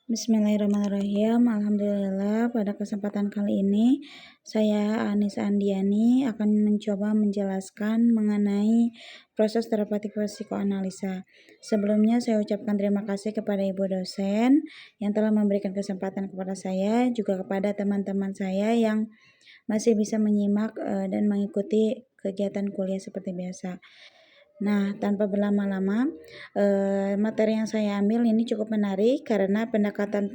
Bismillahirrahmanirrahim. Alhamdulillah, pada kesempatan kali ini saya Anissa Andiani akan mencoba menjelaskan mengenai proses terapeutik psikoanalisa. Sebelumnya saya ucapkan terima kasih kepada Ibu dosen yang telah memberikan kesempatan kepada saya, juga kepada teman-teman saya yang masih bisa menyimak dan mengikuti kegiatan kuliah seperti biasa. Nah, tanpa berlama-lama, materi yang saya ambil ini cukup menarik karena pendekatan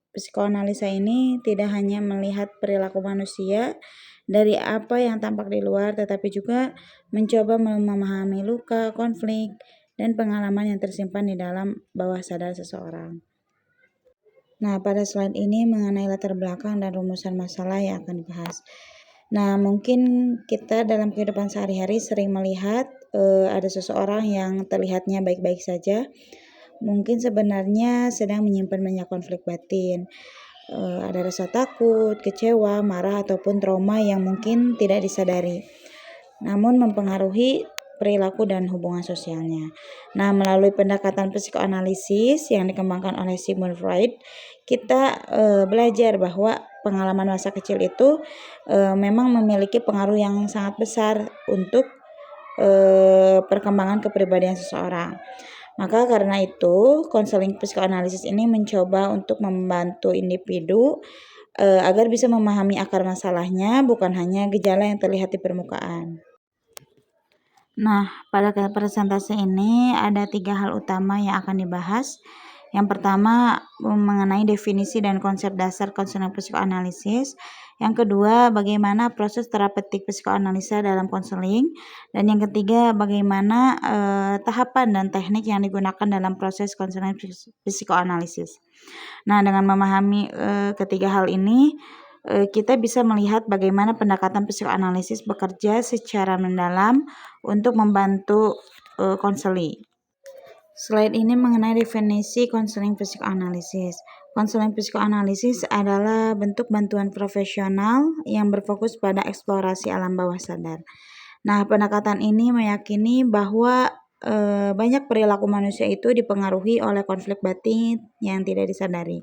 psikoanalisa ini tidak hanya melihat perilaku manusia dari apa yang tampak di luar, tetapi juga mencoba memahami luka, konflik, dan pengalaman yang tersimpan di dalam bawah sadar seseorang. Nah, pada slide ini mengenai latar belakang dan rumusan masalah yang akan dibahas. Nah, mungkin kita dalam kehidupan sehari-hari sering melihat ada seseorang yang terlihatnya baik-baik saja, mungkin sebenarnya sedang menyimpan banyak konflik batin. Ada rasa takut, kecewa, marah, ataupun trauma yang mungkin tidak disadari, namun mempengaruhi perilaku dan hubungan sosialnya. Nah, melalui pendekatan psikoanalisis yang dikembangkan oleh Sigmund Freud, kita belajar bahwa pengalaman masa kecil itu memang memiliki pengaruh yang sangat besar untuk perkembangan kepribadian seseorang. Maka karena itu, konseling psikoanalisis ini mencoba untuk membantu individu agar bisa memahami akar masalahnya, bukan hanya gejala yang terlihat di permukaan. Nah, pada presentasi ini ada 3 hal utama yang akan dibahas. Yang pertama mengenai definisi dan konsep dasar konseling psikoanalisis. Yang kedua, bagaimana proses terapeutik psikoanalisa dalam konseling. Dan yang ketiga, bagaimana tahapan dan teknik yang digunakan dalam proses konseling psikoanalisis. Nah, dengan memahami ketiga hal ini, kita bisa melihat bagaimana pendekatan psikoanalisis bekerja secara mendalam untuk membantu konseling. Slide ini mengenai definisi konseling psikoanalisis. Konseling psikoanalisis adalah bentuk bantuan profesional yang berfokus pada eksplorasi alam bawah sadar. Nah, pendekatan ini meyakini bahwa banyak perilaku manusia itu dipengaruhi oleh konflik batin yang tidak disadari.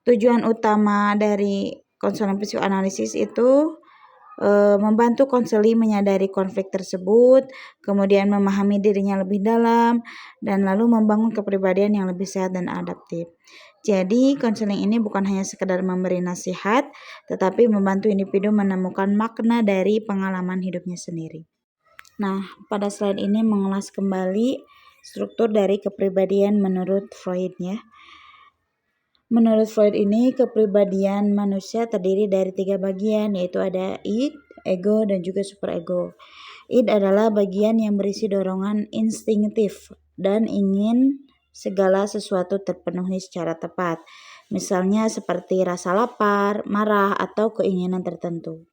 Tujuan utama dari konseling psikoanalisis itu membantu konseli menyadari konflik tersebut, kemudian memahami dirinya lebih dalam, dan lalu membangun kepribadian yang lebih sehat dan adaptif. Jadi, konseling ini bukan hanya sekedar memberi nasihat, tetapi membantu individu menemukan makna dari pengalaman hidupnya sendiri. Nah, pada slide ini mengulas kembali struktur dari kepribadian menurut Freud ya. Menurut Freud ini, kepribadian manusia terdiri dari 3 bagian, yaitu ada id, ego, dan juga superego. Id adalah bagian yang berisi dorongan instinktif dan ingin segala sesuatu terpenuhi secara tepat. Misalnya seperti rasa lapar, marah, atau keinginan tertentu.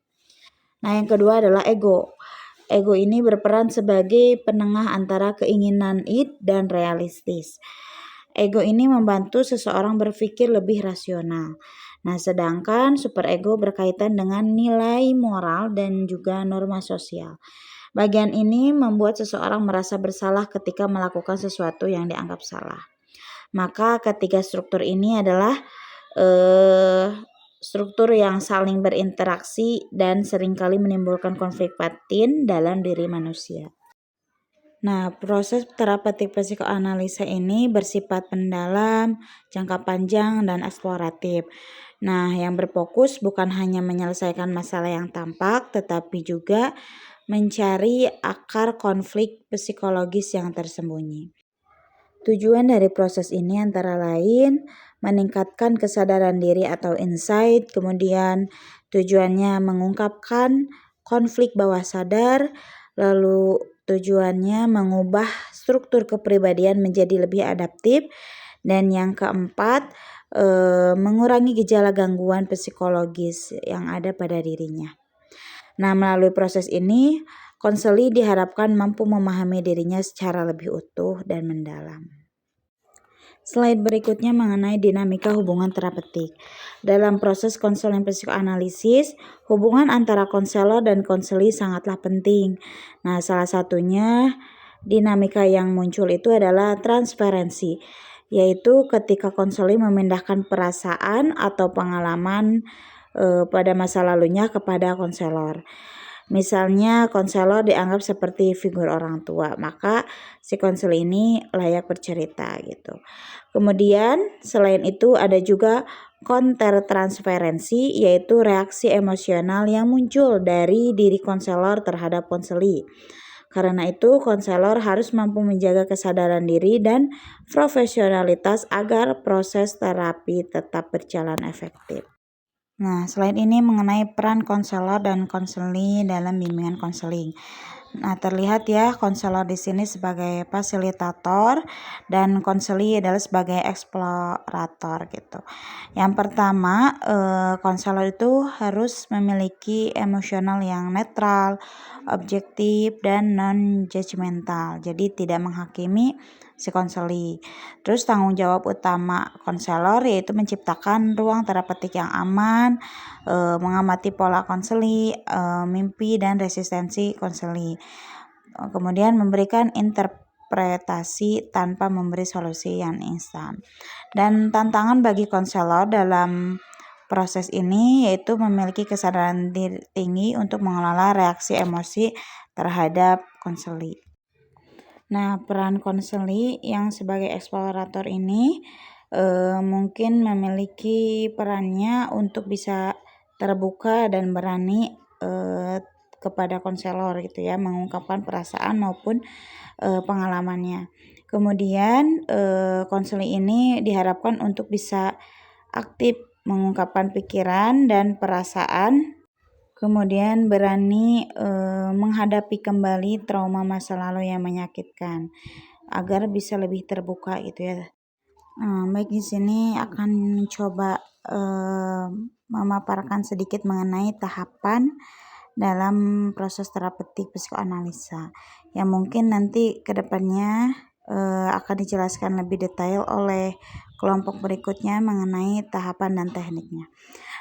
Nah, yang kedua adalah ego. Ego ini berperan sebagai penengah antara keinginan id dan realistis. Ego ini membantu seseorang berpikir lebih rasional. Nah, sedangkan superego berkaitan dengan nilai moral dan juga norma sosial. Bagian ini membuat seseorang merasa bersalah ketika melakukan sesuatu yang dianggap salah. Maka ketiga struktur ini adalah struktur yang saling berinteraksi dan seringkali menimbulkan konflik batin dalam diri manusia. Nah, proses terapeutik psikoanalisa ini bersifat mendalam, jangka panjang, dan eksploratif. Nah, yang berfokus bukan hanya menyelesaikan masalah yang tampak, tetapi juga mencari akar konflik psikologis yang tersembunyi. Tujuan dari proses ini antara lain meningkatkan kesadaran diri atau insight, kemudian tujuannya mengungkapkan konflik bawah sadar, lalu tujuannya mengubah struktur kepribadian menjadi lebih adaptif, dan yang keempat mengurangi gejala gangguan psikologis yang ada pada dirinya. Nah, melalui proses ini, konseli diharapkan mampu memahami dirinya secara lebih utuh dan mendalam. Slide berikutnya mengenai dinamika hubungan terapeutik. Dalam proses konseling psikoanalisis, hubungan antara konselor dan konseli sangatlah penting. Nah, salah satunya dinamika yang muncul itu adalah transparansi. yaitu ketika konseling memindahkan perasaan atau pengalaman pada masa lalunya kepada konselor. Misalnya konselor dianggap seperti figur orang tua, maka si konselor ini layak bercerita gitu. Kemudian selain itu ada juga countertransferensi, yaitu reaksi emosional yang muncul dari diri konselor terhadap konseli. Karena itu konselor harus mampu menjaga kesadaran diri dan profesionalitas agar proses terapi tetap berjalan efektif. Nah, selain ini mengenai peran konselor dan konseli dalam bimbingan konseling. Nah, terlihat ya konselor di sini sebagai fasilitator dan konseli adalah sebagai eksplorator gitu. Yang pertama, konselor itu harus memiliki emosional yang netral, objektif dan non-judgmental. Jadi tidak menghakimi si konseli. Terus tanggung jawab utama konselor yaitu menciptakan ruang terapeutik yang aman, mengamati pola konseli, mimpi dan resistensi konseli. Kemudian memberikan interpretasi tanpa memberi solusi yang instan. Dan tantangan bagi konselor dalam proses ini yaitu memiliki kesadaran diri tinggi untuk mengelola reaksi emosi terhadap konseli. Nah, peran konseli yang sebagai eksplorator ini mungkin memiliki perannya untuk bisa terbuka dan berani kepada konselor gitu ya, mengungkapkan perasaan maupun pengalamannya. Kemudian konseli ini diharapkan untuk bisa aktif mengungkapkan pikiran dan perasaan, kemudian berani menghadapi kembali trauma masa lalu yang menyakitkan agar bisa lebih terbuka gitu ya. Baik, di sini akan mencoba memaparkan sedikit mengenai tahapan dalam proses terapeutik psikoanalisa yang mungkin nanti kedepannya akan dijelaskan lebih detail oleh kelompok berikutnya mengenai tahapan dan tekniknya.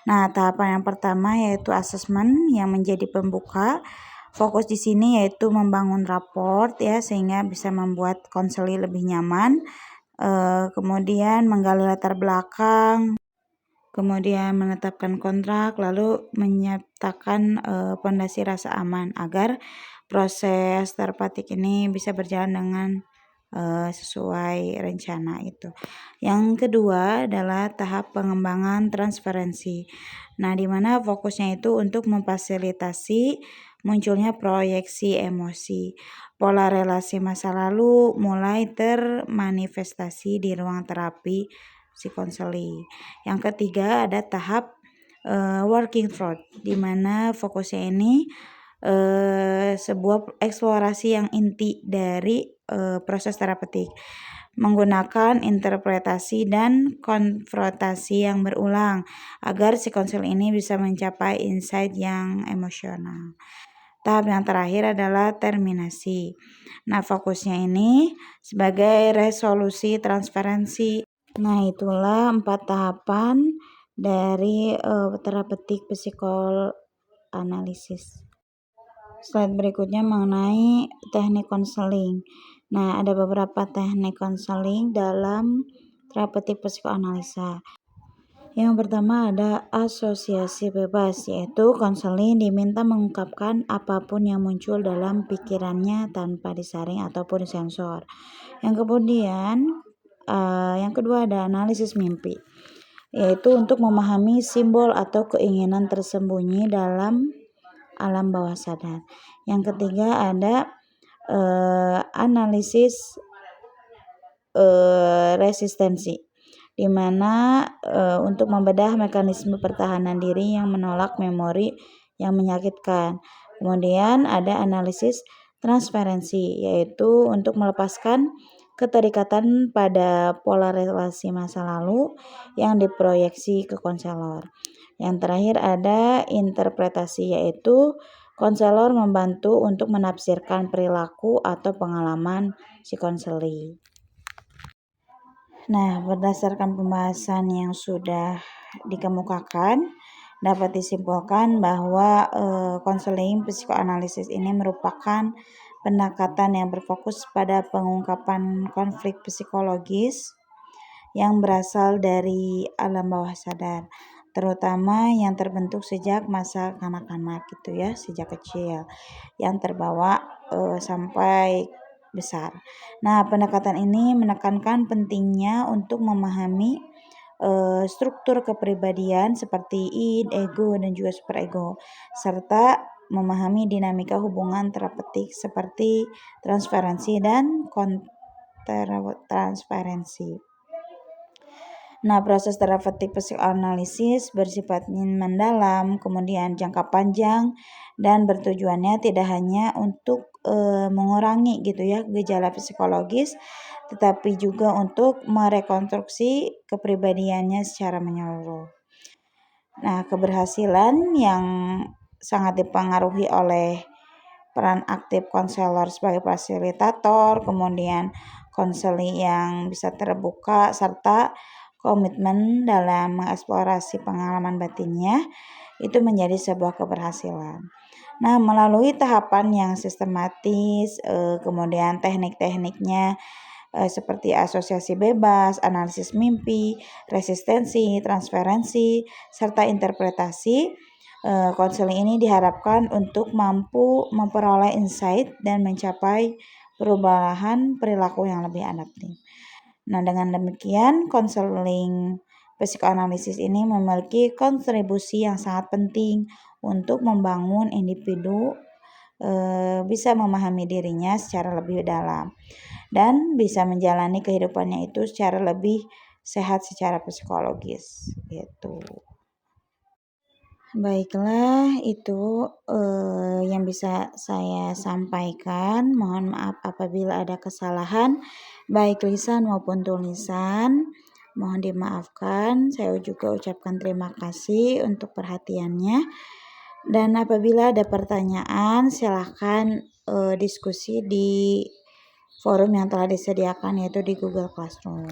Nah, tahapan yang pertama yaitu asesmen yang menjadi pembuka. Fokus di sini yaitu membangun raport ya sehingga bisa membuat konseli lebih nyaman. Kemudian menggali latar belakang, kemudian menetapkan kontrak, lalu menyatakan pondasi rasa aman agar proses terapeutik ini bisa berjalan dengan sesuai rencana itu. Yang kedua adalah tahap pengembangan transferensi. Nah, di mana fokusnya itu untuk memfasilitasi munculnya proyeksi emosi. Pola relasi masa lalu mulai termanifestasi di ruang terapi psikonseli. Yang ketiga ada tahap working through, di mana fokusnya ini sebuah eksplorasi yang inti dari proses terapeutik, menggunakan interpretasi dan konfrontasi yang berulang agar si konselor ini bisa mencapai insight yang emosional. Tahap yang terakhir adalah terminasi. Nah, fokusnya ini sebagai resolusi transferensi. Nah, itulah 4 tahapan dari terapeutik psikoanalisis. Slide berikutnya mengenai teknik konseling. Nah, ada beberapa teknik konseling dalam terapeutik psikoanalisa. Yang pertama ada asosiasi bebas, yaitu konseling diminta mengungkapkan apapun yang muncul dalam pikirannya tanpa disaring ataupun disensor. Yang kedua ada analisis mimpi, yaitu untuk memahami simbol atau keinginan tersembunyi dalam alam bawah sadar. Yang ketiga ada analisis resistensi, di mana untuk membedah mekanisme pertahanan diri yang menolak memori yang menyakitkan. Kemudian ada analisis transferensi, yaitu untuk melepaskan keterikatan pada pola relasi masa lalu yang diproyeksi ke konselor. Yang terakhir ada interpretasi, yaitu konselor membantu untuk menafsirkan perilaku atau pengalaman si konseli. Nah, berdasarkan pembahasan yang sudah dikemukakan, dapat disimpulkan bahwa konseling psikoanalisis ini merupakan pendekatan yang berfokus pada pengungkapan konflik psikologis yang berasal dari alam bawah sadar, terutama yang terbentuk sejak masa kanak-kanak gitu ya, sejak kecil, yang terbawa sampai besar. Nah, pendekatan ini menekankan pentingnya untuk memahami struktur kepribadian seperti id, ego, dan juga superego, serta memahami dinamika hubungan terapeutik seperti transferensi dan kontratransferensi. Nah, proses terapeutik psikoanalisis bersifat mendalam, kemudian jangka panjang, dan bertujuannya tidak hanya untuk mengurangi gitu ya gejala psikologis, tetapi juga untuk merekonstruksi kepribadiannya secara menyeluruh. Nah, keberhasilan yang sangat dipengaruhi oleh peran aktif konselor sebagai fasilitator, kemudian konseling yang bisa terbuka, serta komitmen dalam mengeksplorasi pengalaman batinnya, itu menjadi sebuah keberhasilan. Nah, melalui tahapan yang sistematis, kemudian teknik-tekniknya seperti asosiasi bebas, analisis mimpi, resistensi, transferensi, serta interpretasi, konseling ini diharapkan untuk mampu memperoleh insight dan mencapai perubahan perilaku yang lebih adaptif. Nah, dengan demikian konseling psikoanalisis ini memiliki kontribusi yang sangat penting untuk membangun individu bisa memahami dirinya secara lebih dalam dan bisa menjalani kehidupannya itu secara lebih sehat secara psikologis gitu. Baiklah, itu yang bisa saya sampaikan. Mohon maaf apabila ada kesalahan baik lisan maupun tulisan. Mohon dimaafkan. Saya juga ucapkan terima kasih untuk perhatiannya. Dan apabila ada pertanyaan, silahkan diskusi di forum yang telah disediakan, yaitu di Google Classroom.